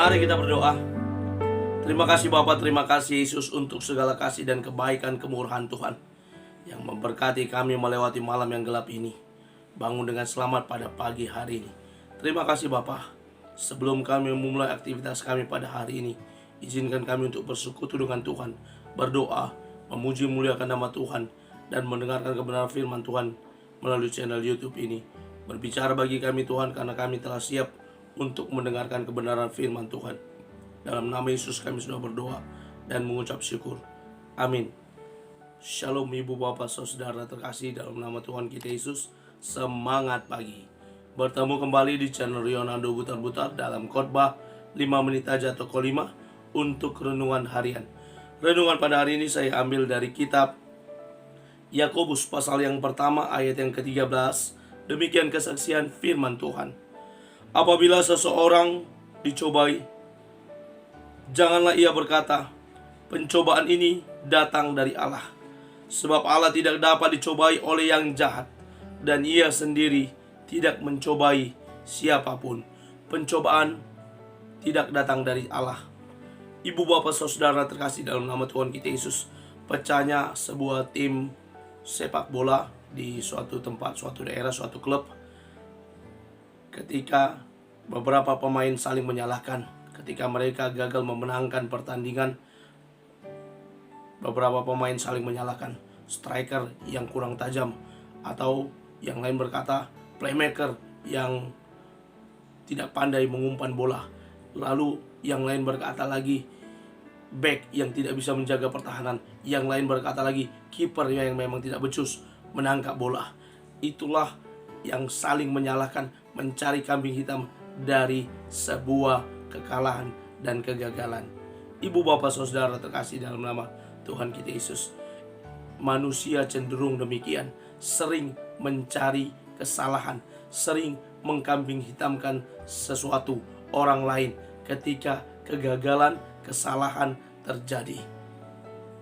Mari kita berdoa. Terima kasih Bapa, terima kasih Yesus untuk segala kasih dan kebaikan kemurahan Tuhan yang memberkati kami melewati malam yang gelap ini. Bangun dengan selamat pada pagi hari ini. Terima kasih Bapa. Sebelum kami memulai aktivitas kami pada hari ini, izinkan kami untuk bersekutu dengan Tuhan, berdoa, memuji muliakan nama Tuhan, dan mendengarkan kebenaran firman Tuhan melalui channel YouTube ini. Berbicara bagi kami Tuhan, karena kami telah siap untuk mendengarkan kebenaran firman Tuhan. Dalam nama Yesus kami sudah berdoa dan mengucap syukur. Amin. Shalom ibu bapak saudara terkasih dalam nama Tuhan kita Yesus. Semangat pagi. Bertemu kembali di channel Rionando Butar-Butar dalam khotbah 5 menit aja toko 5 untuk renungan harian. Renungan pada hari ini saya ambil dari kitab Yakobus pasal yang pertama ayat yang ke-13. Demikian kesaksian firman Tuhan. Apabila seseorang dicobai, janganlah ia berkata, pencobaan ini datang dari Allah. Sebab Allah tidak dapat dicobai oleh yang jahat, dan ia sendiri tidak mencobai siapapun. Pencobaan tidak datang dari Allah. Ibu bapak saudara terkasih dalam nama Tuhan kita Yesus, pecahnya sebuah tim sepak bola di suatu tempat, suatu daerah, suatu klub, ketika beberapa pemain saling menyalahkan. Ketika mereka gagal memenangkan pertandingan, beberapa pemain saling menyalahkan. Striker yang kurang tajam, atau yang lain berkata playmaker yang tidak pandai mengumpan bola. Lalu yang lain berkata lagi back yang tidak bisa menjaga pertahanan. Yang lain berkata lagi kiper yang memang tidak becus menangkap bola. Itulah yang saling menyalahkan, mencari kambing hitam dari sebuah kekalahan dan kegagalan. Ibu bapak saudara terkasih dalam nama Tuhan kita Yesus, manusia cenderung demikian, sering mencari kesalahan, sering mengkambing hitamkan sesuatu orang lain ketika kegagalan, kesalahan terjadi.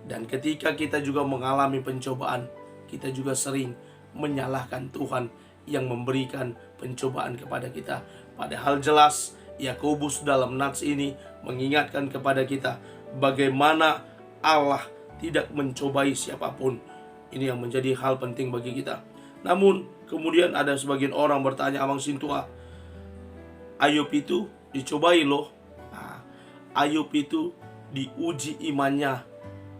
Dan ketika kita juga mengalami pencobaan, kita juga sering menyalahkan Tuhan yang memberikan pencobaan kepada kita. Padahal jelas Yakobus dalam nats ini mengingatkan kepada kita bagaimana Allah tidak mencobai siapapun. Ini yang menjadi hal penting bagi kita. Namun kemudian ada sebagian orang bertanya, Abang Sintua, Ayub itu dicobai loh. Ayub itu diuji imannya,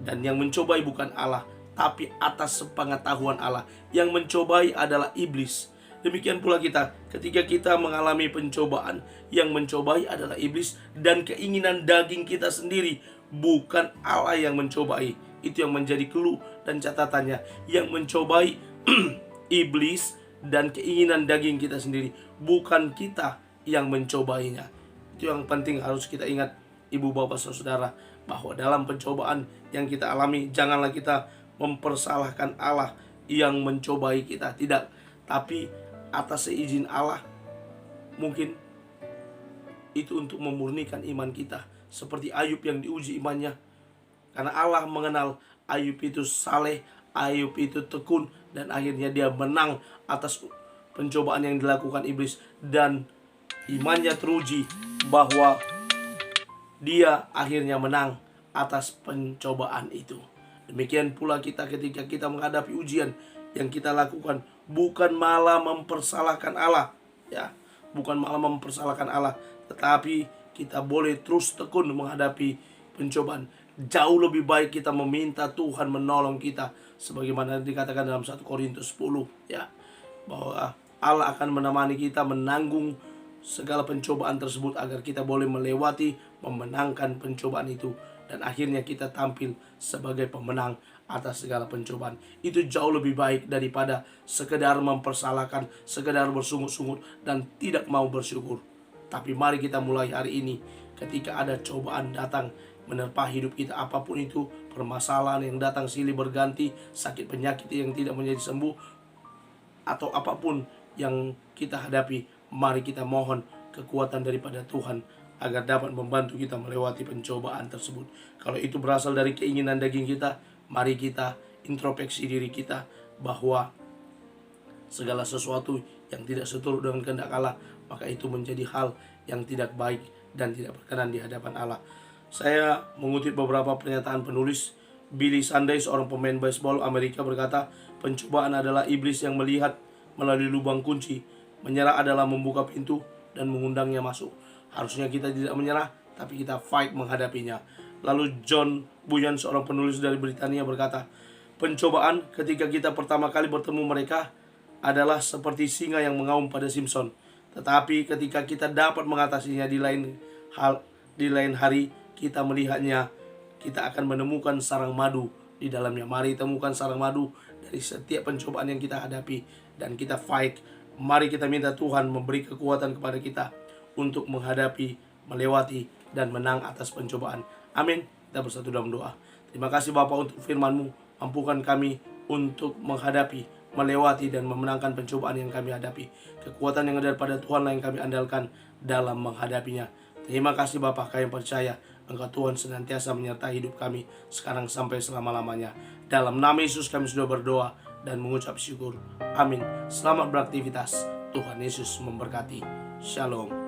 dan yang mencobai bukan Allah, tapi atas sepengetahuan Allah. Yang mencobai adalah iblis. Demikian pula kita, ketika kita mengalami pencobaan, yang mencobai adalah iblis dan keinginan daging kita sendiri, bukan Allah yang mencobai. Itu yang menjadi clue dan catatannya. Yang mencobai iblis dan keinginan daging kita sendiri, bukan kita yang mencobainya. Itu yang penting harus kita ingat, ibu bapak saudara, bahwa dalam pencobaan yang kita alami, janganlah kita mempersalahkan Allah yang mencobai kita. Tidak, tapi atas seizin Allah, mungkin itu untuk memurnikan iman kita. Seperti Ayub yang diuji imannya, karena Allah mengenal Ayub itu saleh, Ayub itu tekun, dan akhirnya dia menang atas pencobaan yang dilakukan iblis. Dan imannya teruji bahwa dia akhirnya menang atas pencobaan itu. Demikian pula kita ketika kita menghadapi ujian yang kita lakukan, bukan malah mempersalahkan Allah, ya, bukan malah mempersalahkan Allah, tetapi kita boleh terus tekun menghadapi pencobaan. Jauh lebih baik kita meminta Tuhan menolong kita, sebagaimana dikatakan dalam 1 Korintus 10, ya, bahwa Allah akan menemani kita menanggung segala pencobaan tersebut agar kita boleh melewati, memenangkan pencobaan itu, dan akhirnya kita tampil sebagai pemenang atas segala pencobaan. Itu jauh lebih baik daripada sekedar mempersalahkan, sekedar bersungut-sungut dan tidak mau bersyukur. Tapi mari kita mulai hari ini, ketika ada cobaan datang menerpa hidup kita, apapun itu, permasalahan yang datang silih berganti, sakit penyakit yang tidak menjadi sembuh, atau apapun yang kita hadapi, mari kita mohon kekuatan daripada Tuhan agar dapat membantu kita melewati pencobaan tersebut. Kalau itu berasal dari keinginan daging kita, mari kita introspeksi diri kita bahwa segala sesuatu yang tidak seturut dengan kehendak Allah, maka itu menjadi hal yang tidak baik dan tidak berkenan di hadapan Allah. Saya mengutip beberapa pernyataan penulis. Billy Sunday, seorang pemain baseball Amerika, berkata, pencobaan adalah iblis yang melihat melalui lubang kunci. Menyerah adalah membuka pintu dan mengundangnya masuk. Harusnya kita tidak menyerah, tapi kita fight menghadapinya. Lalu John Bunyan, seorang penulis dari Britania, berkata, pencobaan ketika kita pertama kali bertemu mereka adalah seperti singa yang mengaum pada Simpson. Tetapi ketika kita dapat mengatasinya di lain hari, kita melihatnya, kita akan menemukan sarang madu di dalamnya. Mari temukan sarang madu dari setiap pencobaan yang kita hadapi dan kita fight. Mari kita minta Tuhan memberi kekuatan kepada kita untuk menghadapi, melewati, dan menang atas pencobaan. Amin. Kita bersatu dalam doa. Terima kasih Bapa untuk firman-Mu. Mampukan kami untuk menghadapi, melewati, dan memenangkan pencobaan yang kami hadapi. Kekuatan yang ada pada Tuhan yang kami andalkan dalam menghadapinya. Terima kasih Bapa, kami percaya Engkau Tuhan senantiasa menyertai hidup kami sekarang sampai selama-lamanya. Dalam nama Yesus kami sudah berdoa dan mengucap syukur. Amin. Selamat beraktivitas. Tuhan Yesus memberkati. Shalom.